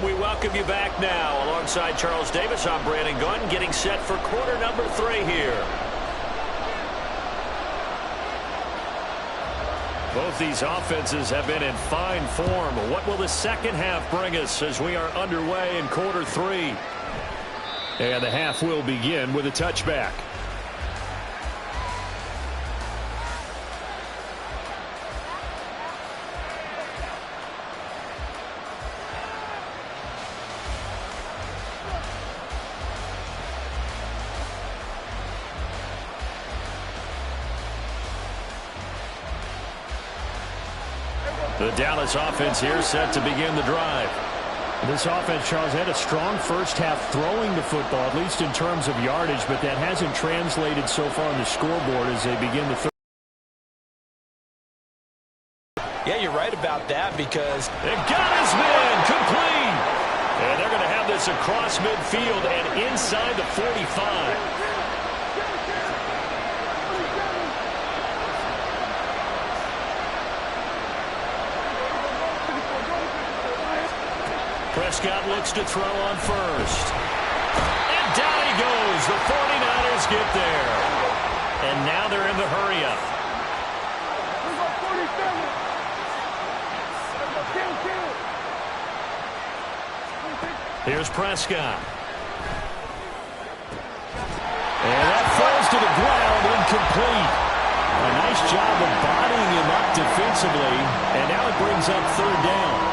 And we welcome you back now. Alongside Charles Davis, I'm Brandon Gunn, getting set for quarter number 3 here. Both these offenses have been in fine form. What will the second half bring us as we are underway in quarter 3? And the half will begin with a touchback. The Dallas offense here set to begin the drive. This offense, Charles, had a strong first half throwing the football, at least in terms of yardage, but that hasn't translated so far on the scoreboard as they begin the third. Yeah, you're right about that because they got his man complete. And they're going to have this across midfield and inside the 45. Prescott looks to throw on first. And down he goes. The 49ers get there. And now they're in the hurry-up. Here's Prescott. And that falls to the ground, incomplete. A nice job of bodying him up defensively. And now it brings up third down.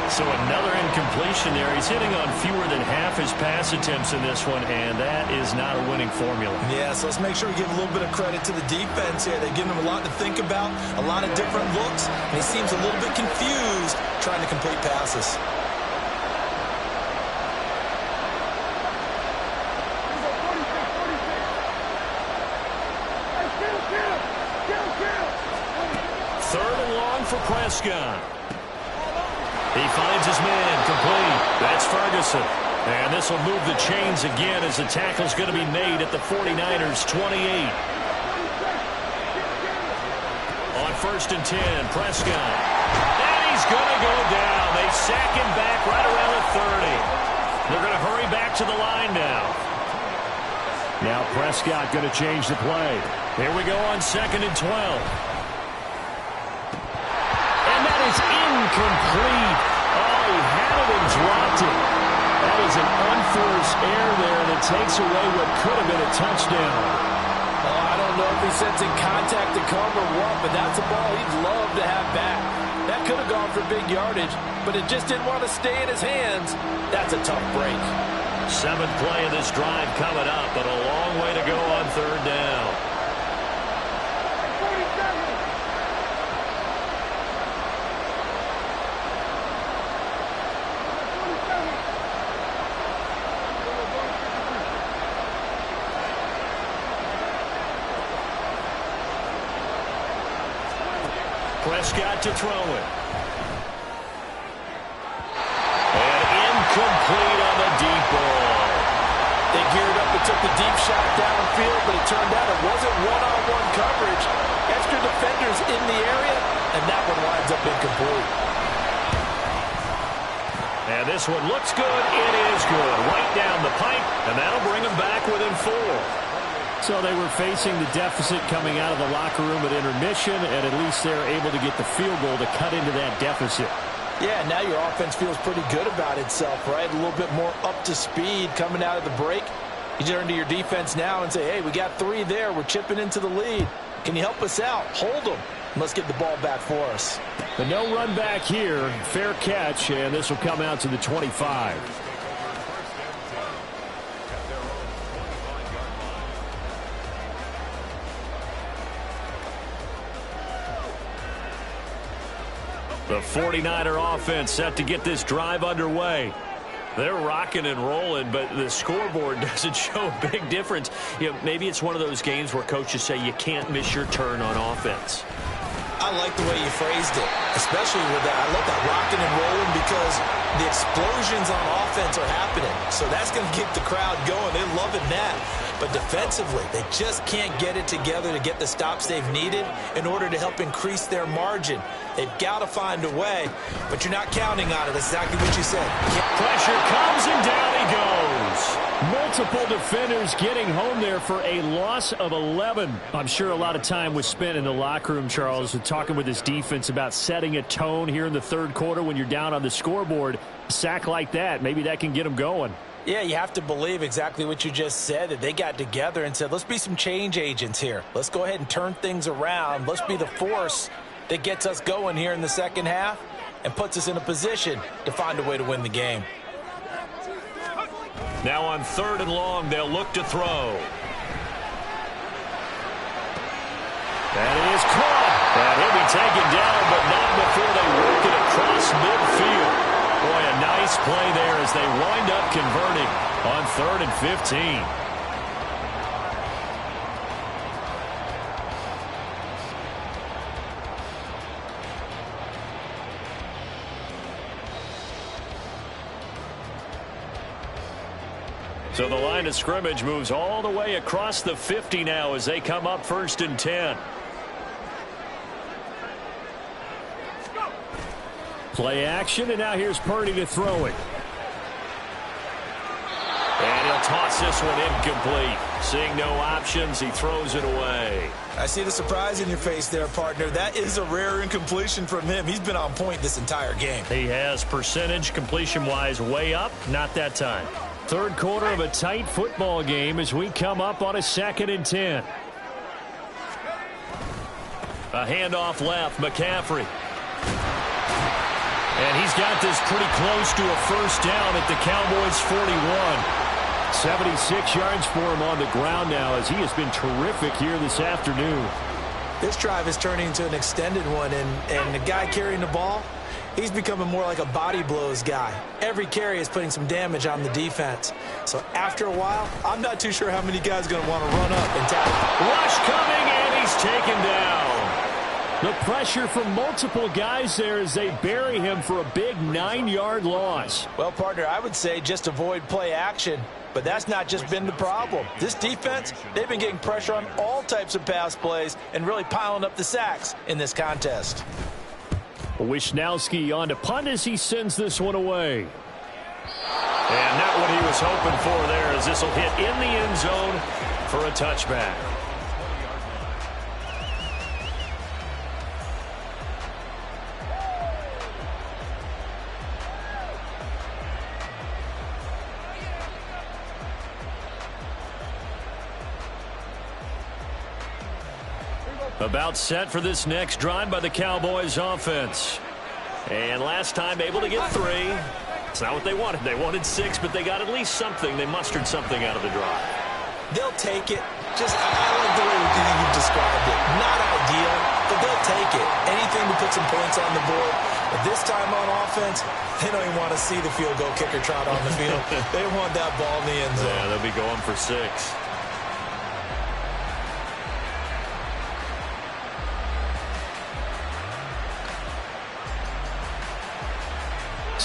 So another incompletion there. He's hitting on fewer than half his pass attempts in this one, and that is not a winning formula. Yeah, so let's make sure we give a little bit of credit to the defense here. They've given him a lot to think about, a lot of different looks, and he seems a little bit confused trying to complete passes. Third and long for Prescott. He finds his man complete. That's Ferguson. And this will move the chains again as the tackle's going to be made at the 49ers 28. On 1st and 10, Prescott. And he's going to go down. They sack him back right around the 30. They're going to hurry back to the line now. Now Prescott going to change the play. Here we go on 2nd and 12. And that is incomplete. Oh, he had it and dropped it. That is an unforced error there, and it takes away what could have been a touchdown. Oh, I don't know if he's sensing contact to come or what, but that's a ball he'd love to have back. That could have gone for big yardage, but it just didn't want to stay in his hands. That's a tough break. 7th play of this drive coming up, but a long way to go on third down. Prescott to throw it. And incomplete on the deep ball. They geared up and took the deep shot downfield, but it turned out it wasn't one-on-one coverage. Extra defenders in the area, and that one winds up incomplete. And this one looks good. It is good. Right down the pipe, and that'll bring them back within 4. So they were facing the deficit coming out of the locker room at intermission, and at least they're able to get the field goal to cut into that deficit. Yeah, now your offense feels pretty good about itself, right? A little bit more up to speed coming out of the break. You turn to your defense now and say, hey, we got 3 there. We're chipping into the lead. Can you help us out? Hold them. Let's get the ball back for us. But no run back here. Fair catch, and this will come out to the 25. The 49er offense set to get this drive underway. They're rocking and rolling, but the scoreboard doesn't show a big difference. You know, maybe it's one of those games where coaches say you can't miss your turn on offense. I like the way you phrased it, especially with that. I love that rocking and rolling because the explosions on offense are happening. So that's going to keep the crowd going. They're loving that. But defensively, they just can't get it together to get the stops they've needed in order to help increase their margin. They've got to find a way, but you're not counting on it. That's exactly what you said. Pressure comes and down he goes. Multiple defenders getting home there for a loss of 11. I'm sure a lot of time was spent in the locker room, Charles, talking with his defense about setting a tone here in the third quarter when you're down on the scoreboard. A sack like that, maybe that can get them going. Yeah, you have to believe exactly what you just said, that they got together and said, let's be some change agents here. Let's go ahead and turn things around. Let's be the force that gets us going here in the second half and puts us in a position to find a way to win the game. Now on 3rd and long, they'll look to throw. That is caught. And he'll be taken down, but not before they work it across midfield. Boy, a nice play there as they wind up converting on 3rd and 15. So the line of scrimmage moves all the way across the 50 now as they come up 1st and 10. Play action, and now here's Purdy to throw it. And he'll toss this one incomplete. Seeing no options, he throws it away. I see the surprise in your face there, partner. That is a rare incompletion from him. He's been on point this entire game. He has percentage completion-wise way up, not that time. Third quarter of a tight football game as we come up on a 2nd and 10. A handoff left, McCaffrey. And he's got this pretty close to a first down at the Cowboys' 41. 76 yards for him on the ground now as he has been terrific here this afternoon. This drive is turning into an extended one, and the guy carrying the ball, he's becoming more like a body blows guy. Every carry is putting some damage on the defense. So after a while, I'm not too sure how many guys are going to want to run up and tackle. Rush coming, and he's taken down. The pressure from multiple guys there as they bury him for a big 9-yard loss. Well, partner, I would say just avoid play action, but that's not just been the problem. This defense, they've been getting pressure on all types of pass plays and really piling up the sacks in this contest. Wisnowski on to punt as he sends this one away. And not what he was hoping for there as this will hit in the end zone for a touchback. About set for this next drive by the Cowboys offense. And last time able to get 3. It's not what they wanted. They wanted 6, but they got at least something. They mustered something out of the drive. They'll take it. Just, I like the way you described it. Not ideal, but they'll take it. Anything to put some points on the board. But this time on offense, they don't even want to see the field goal kicker trot on the field. They want that ball in the end zone. Yeah, they'll be going for 6.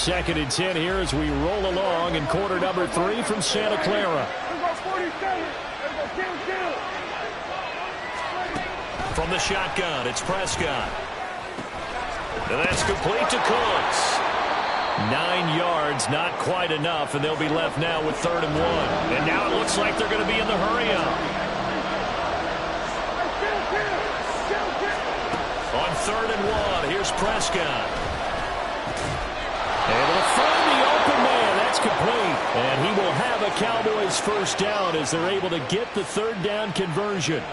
2nd and 10 here as we roll along in quarter number 3 from Santa Clara. From the shotgun, it's Prescott. And that's complete to Cooks. 9 yards, not quite enough, and they'll be left now with 3rd and 1. And now it looks like they're going to be in the hurry-up. On 3rd and 1, here's Prescott. Able to find the open man. That's complete. And he will have a Cowboys first down as they're able to get the 3rd down conversion.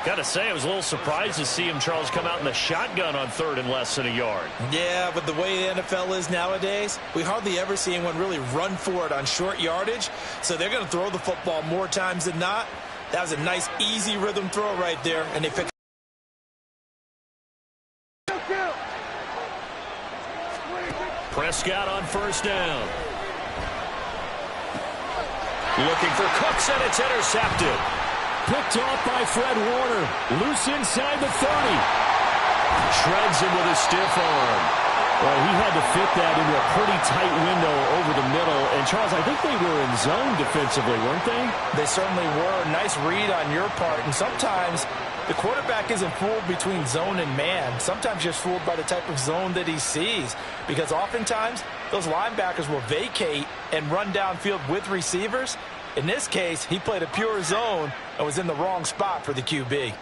Got to say, I was a little surprised to see him, Charles, come out in the shotgun on 3rd and less than a yard. Yeah, but the way the NFL is nowadays, we hardly ever see anyone really run for it on short yardage. So they're going to throw the football more times than not. That was a nice, easy rhythm throw right there, and they picked. Prescott on first down. Looking for Cooks, and it's intercepted. Picked off by Fred Warner. Loose inside the 30. Shreds him with a stiff arm. Well, he had to fit that into a pretty tight window over the middle. And, Charles, I think they were in zone defensively, weren't they? They certainly were. Nice read on your part. And sometimes the quarterback isn't fooled between zone and man. Sometimes you're fooled by the type of zone that he sees. Because oftentimes, those linebackers will vacate and run downfield with receivers. In this case, he played a pure zone and was in the wrong spot for the QB.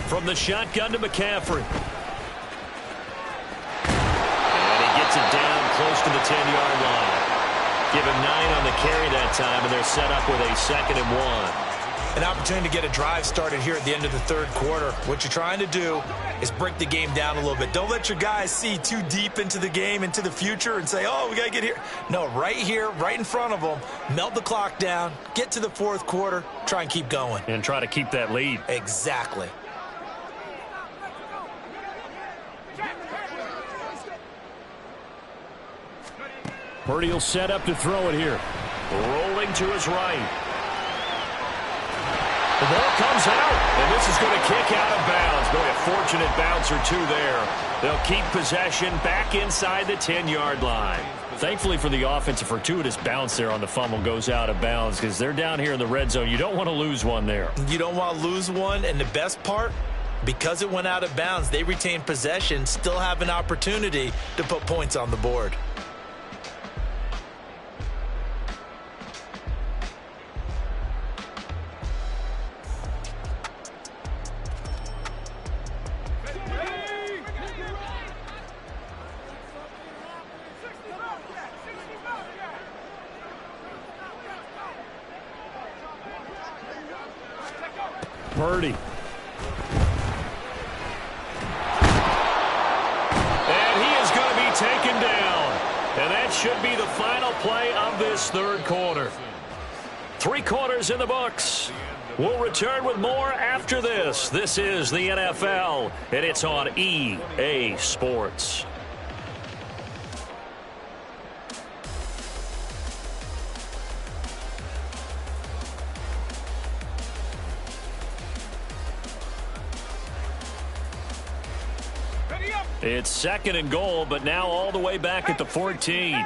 From the shotgun to McCaffrey. And he gets it down close to the 10-yard line. Give him 9 on the carry that time, and they're set up with a 2nd and 1. An opportunity to get a drive started here at the end of the third quarter. What you're trying to do is break the game down a little bit. Don't let your guys see too deep into the game, into the future, and say, oh, we got to get here. No, right here, right in front of them, melt the clock down, get to the fourth quarter, try and keep going. And try to keep that lead. Exactly. Purdy will set up to throw it here. Rolling to his right. The ball comes out, and this is going to kick out of bounds. Boy, a fortunate bounce or two there. They'll keep possession back inside the 10-yard line. Thankfully for the offense, a fortuitous bounce there on the fumble goes out of bounds because they're down here in the red zone. You don't want to lose one there. You don't want to lose one, and the best part, because it went out of bounds, they retain possession, still have an opportunity to put points on the board. Purdy. And he is going to be taken down. And that should be the final play of this third quarter. 3 quarters in the books. We'll return with more after this. This is the NFL, and it's on EA Sports. It's 2nd and goal, but now all the way back at the 14.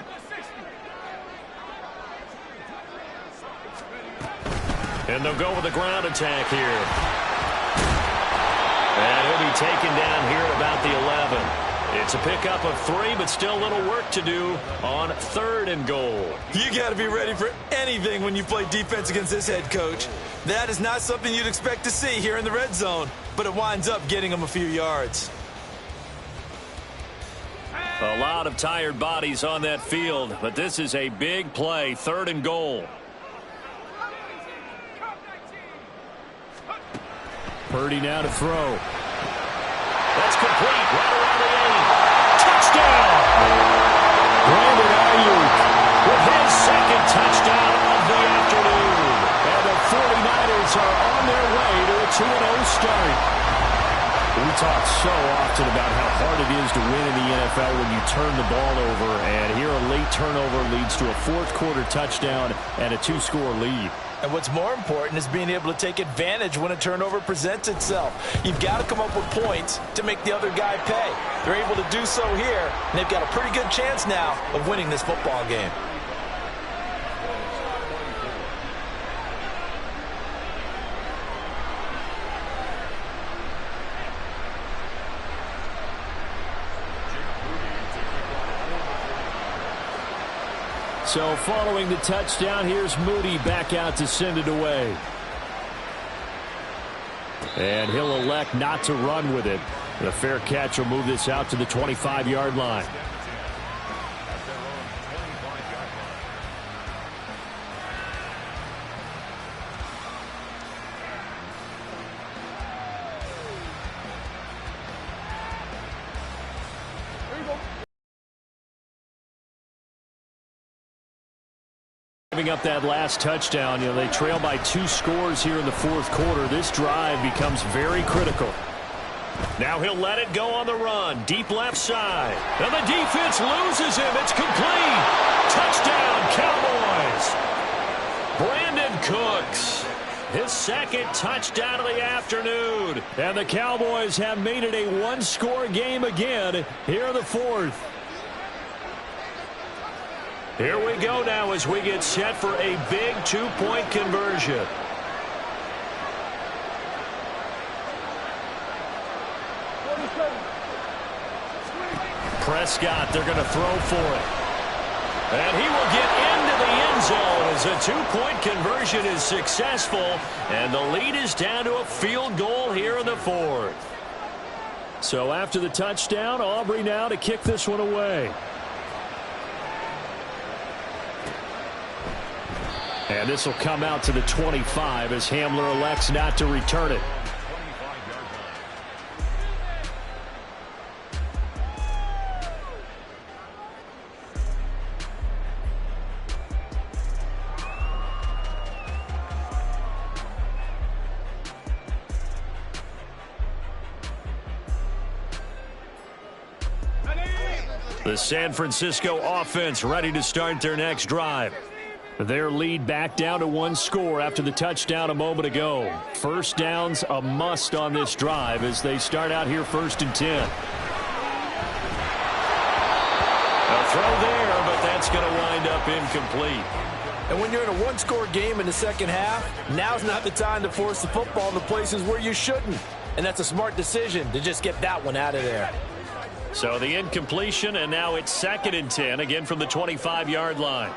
And they'll go with the ground attack here. And he'll be taken down here at about the 11. It's a pickup of 3, but still a little work to do on 3rd and goal. You got to be ready for anything when you play defense against this head coach. That is not something you'd expect to see here in the red zone, but it winds up getting him a few yards. A lot of tired bodies on that field, but this is a big play, 3rd and goal. Purdy now to throw. That's complete, right around the 8. Touchdown! Brandon Ayuk With his 2nd touchdown of the afternoon. and the 49ers are on their way to a 2-0 start. We talk so often about how hard it is to win in the NFL when you turn the ball over, and here a late turnover leads to a fourth-quarter touchdown and a 2-score lead. And what's more important is being able to take advantage when a turnover presents itself. You've got to come up with points to make the other guy pay. They're able to do so here, and they've got a pretty good chance now of winning this football game. So following the touchdown, here's Moody back out to send it away. And he'll elect not to run with it. The fair catch will move this out to the 25-yard line. Giving up that last touchdown, they trail by 2 scores here in the fourth quarter. This drive becomes very critical. Now he'll let it go on the run. Deep left side. And the defense loses him. It's complete. Touchdown, Cowboys. Brandon Cooks. His second touchdown of the afternoon. And the Cowboys have made it a one-score game again here in the fourth. Here we go now as we get set for a big two-point conversion. Prescott, they're going to throw for it. And he will get into the end zone as a two-point conversion is successful. And the lead is down to a field goal here in the fourth. So after the touchdown, Aubrey now to kick this one away. And this will come out to the 25 as Hamler elects not to return it. The San Francisco offense ready to start their next drive. Their lead back down to one score after the touchdown a moment ago. First down's a must on this drive as they start out here 1st and 10. A throw there, but that's going to wind up incomplete. And when you're in a one-score game in the second half, now's not the time to force the football in the places where you shouldn't. And that's a smart decision to just get that one out of there. So the incompletion, and now it's 2nd and 10, again from the 25-yard line.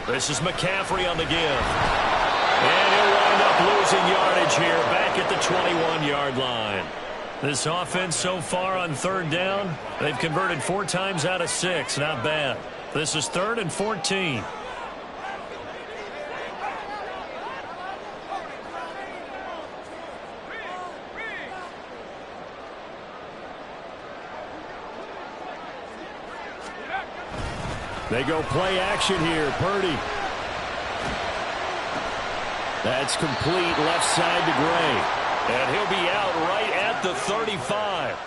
This is McCaffrey on the give. And he'll wind up losing yardage here back at the 21-yard line. This offense so far on 3rd down, they've converted 4 times out of 6. Not bad. This is 3rd and 14. They go play action here. Purdy. That's complete left side to Gray. And he'll be out right at the 35.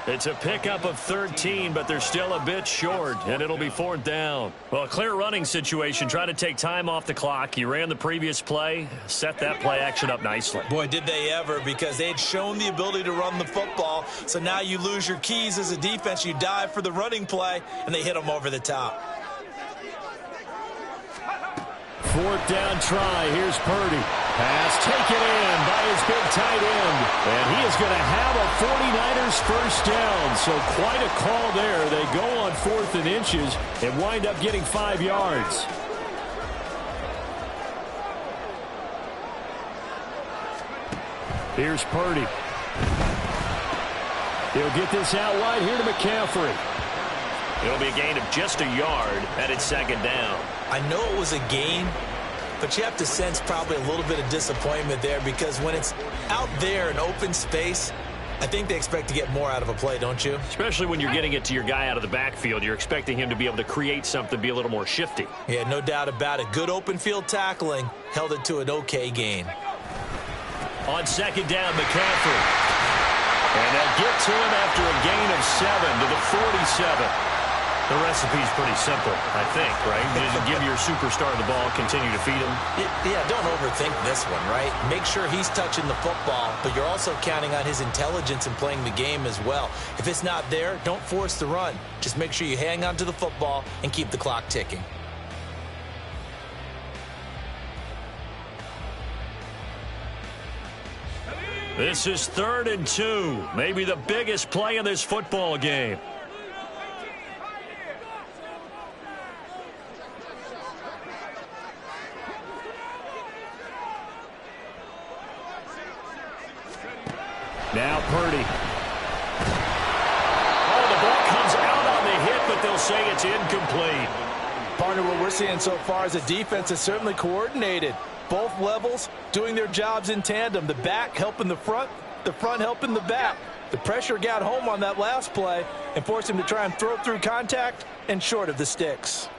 It's a pickup of 13, but they're still a bit short, and it'll be 4th down. Well, a clear running situation. Try to take time off the clock. You ran the previous play, set that play action up nicely. Boy, did they ever, because they'd shown the ability to run the football. So now you lose your keys as a defense. You dive for the running play, and they hit them over the top. 4th down try. Here's Purdy. Pass taken in by his big tight end. And he is going to have a 49ers first down. So quite a call there. They go on 4th and inches and wind up getting 5 yards. Here's Purdy. He'll get this out wide here to McCaffrey. It'll be a gain of just a yard, and it's 2nd down. I know it was a gain, but you have to sense probably a little bit of disappointment there, because when it's out there in open space, I think they expect to get more out of a play, don't you? Especially when you're getting it to your guy out of the backfield. You're expecting him to be able to create something, be a little more shifty. Yeah, no doubt about it. Good open field tackling held it to an okay gain. On 2nd down, McCaffrey. And they'll get to him after a gain of 7 to the 47. The recipe's pretty simple, I think, right? Just give your superstar the ball, continue to feed him. Yeah, don't overthink this one, right? Make sure he's touching the football, but you're also counting on his intelligence in playing the game as well. If it's not there, don't force the run. Just make sure you hang on to the football and keep the clock ticking. This is 3rd and 2. Maybe the biggest play in this football game. Now Purdy. Oh, the ball comes out on the hit, but they'll say it's incomplete. Partner, what we're seeing so far is the defense is certainly coordinated. Both levels doing their jobs in tandem. The back helping the front helping the back. The pressure got home on that last play and forced him to try and throw through contact and short of the sticks.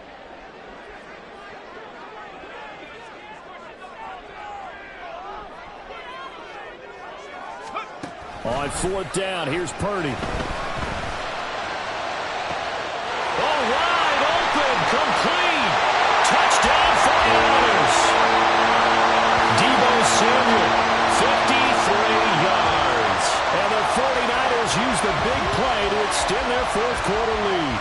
On fourth down, here's Purdy. Oh, wide open, complete. Touchdown, 49ers. Deebo Samuel, 53 yards. And the 49ers use the big play to extend their fourth quarter lead.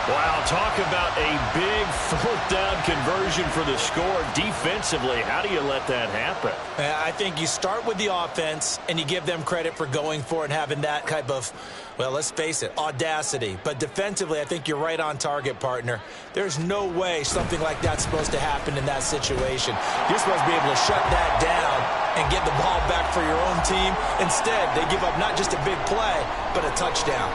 Wow, talk about a big fourth down conversion for the score. Defensively, how do you let that happen? I think you start with the offense, and you give them credit for going for it and having that type of, well, let's face it, audacity. But defensively, I think you're right on target, partner. There's no way something like that's supposed to happen in that situation. You're supposed to be able to shut that down and get the ball back for your own team. Instead, they give up not just a big play, but a touchdown.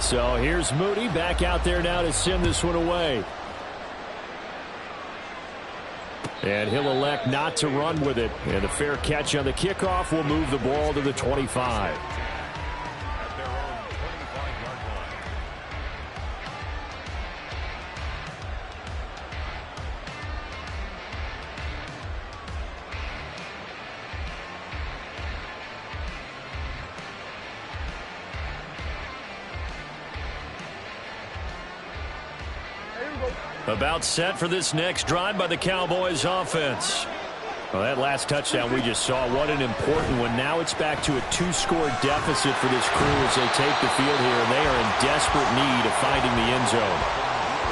So here's Moody back out there now to send this one away. And he'll elect not to run with it. And the fair catch on the kickoff will move the ball to the 25. About set for this next drive by the Cowboys offense. Well, that last touchdown we just saw, what an important one. Now it's back to a 2-score deficit for this crew as they take the field here, and they are in desperate need of finding the end zone.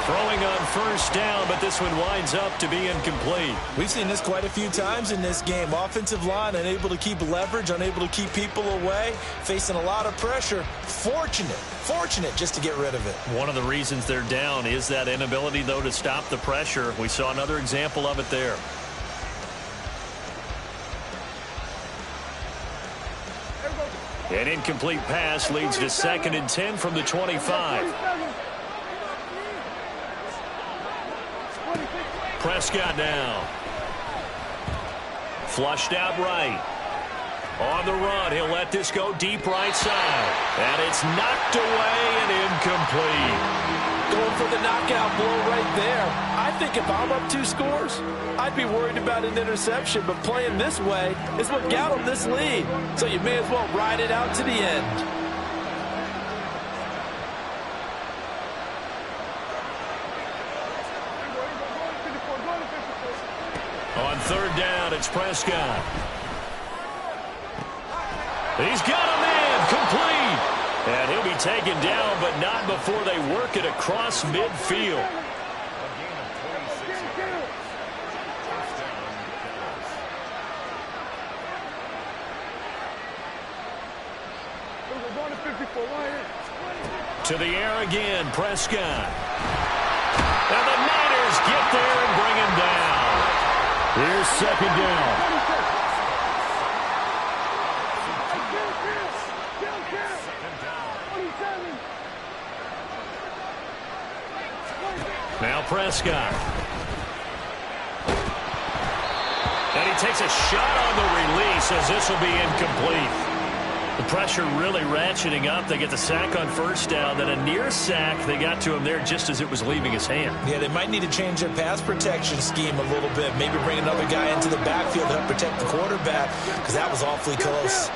Throwing on first down, but this one winds up to be incomplete. We've seen this quite a few times in this game. Offensive line unable to keep leverage, unable to keep people away, facing a lot of pressure. Fortunate just to get rid of it. One of the reasons they're down is that inability, though, to stop the pressure. We saw another example of it there. An incomplete pass leads to 2nd and 10 from the 25. Prescott now. Flushed out right. On the run, he'll let this go deep right side. And it's knocked away and incomplete. Going for the knockout blow right there. I think if I'm up 2 scores, I'd be worried about an interception. But playing this way is what got them this lead. So you may as well ride it out to the end. On 3rd down, it's Prescott. He's got a man, complete. And he'll be taken down, but not before they work it across midfield. To the air again, Prescott. And the Niners get there and bring him down. Here's 2nd down. Now Prescott. And he takes a shot on the release as this will be incomplete. The pressure really ratcheting up. They get the sack on first down. Then a near sack. They got to him there just as it was leaving his hand. Yeah, they might need to change their pass protection scheme a little bit. Maybe bring another guy into the backfield to help protect the quarterback, because that was awfully close.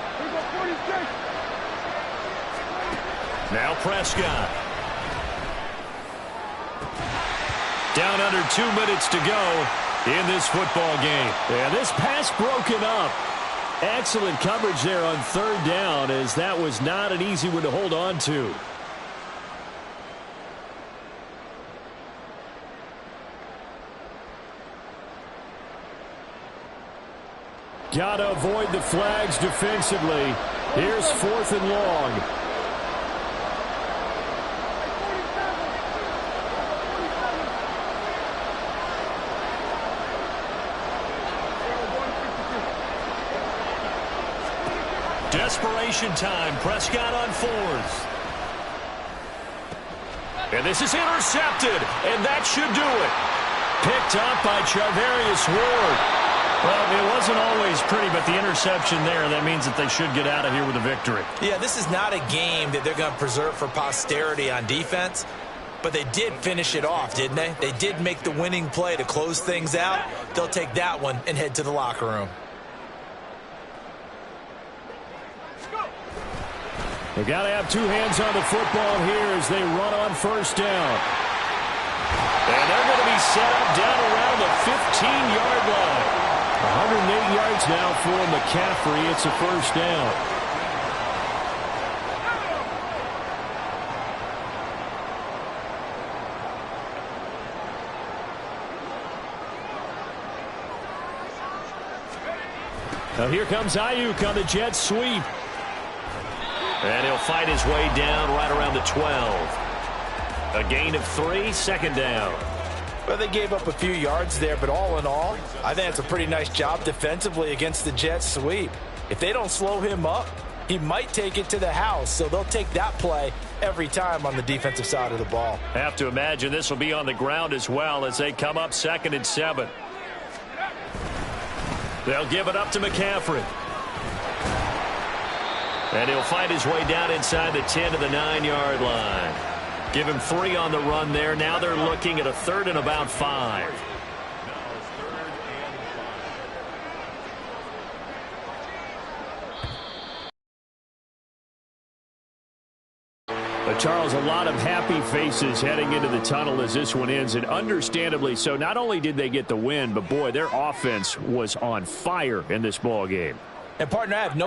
Now Prescott. Down under 2 minutes to go in this football game. And this pass broken up. Excellent coverage there on 3rd down, as that was not an easy one to hold on to. Got to avoid the flags defensively. Here's 4th and long. Desperation time. Prescott on 4th. And this is intercepted, and that should do it. Picked up by Charvarius Ward. Well, it wasn't always pretty, but the interception there, that means that they should get out of here with a victory. Yeah, this is not a game that they're going to preserve for posterity on defense, but they did finish it off, didn't they? They did make the winning play to close things out. They'll take that one and head to the locker room. They got to have two hands on the football here as they run on first down. And they're going to be set up down around the 15-yard line. 108 yards now for McCaffrey. It's a first down. Now here comes Ayuk on the jet sweep. And he'll fight his way down right around the 12. A gain of 3, second down. Well, they gave up a few yards there, but all in all, I think it's a pretty nice job defensively against the jet sweep. If they don't slow him up, he might take it to the house, so they'll take that play every time on the defensive side of the ball. Have to imagine this will be on the ground as well as they come up 2nd and 7. They'll give it up to McCaffrey. And he'll find his way down inside the 10 to the 9-yard line. Give him 3 on the run there. Now they're looking at a 3rd and about 5. But Charles, a lot of happy faces heading into the tunnel as this one ends, and understandably so. Not only did they get the win, but boy, their offense was on fire in this ball game. And partner, I have no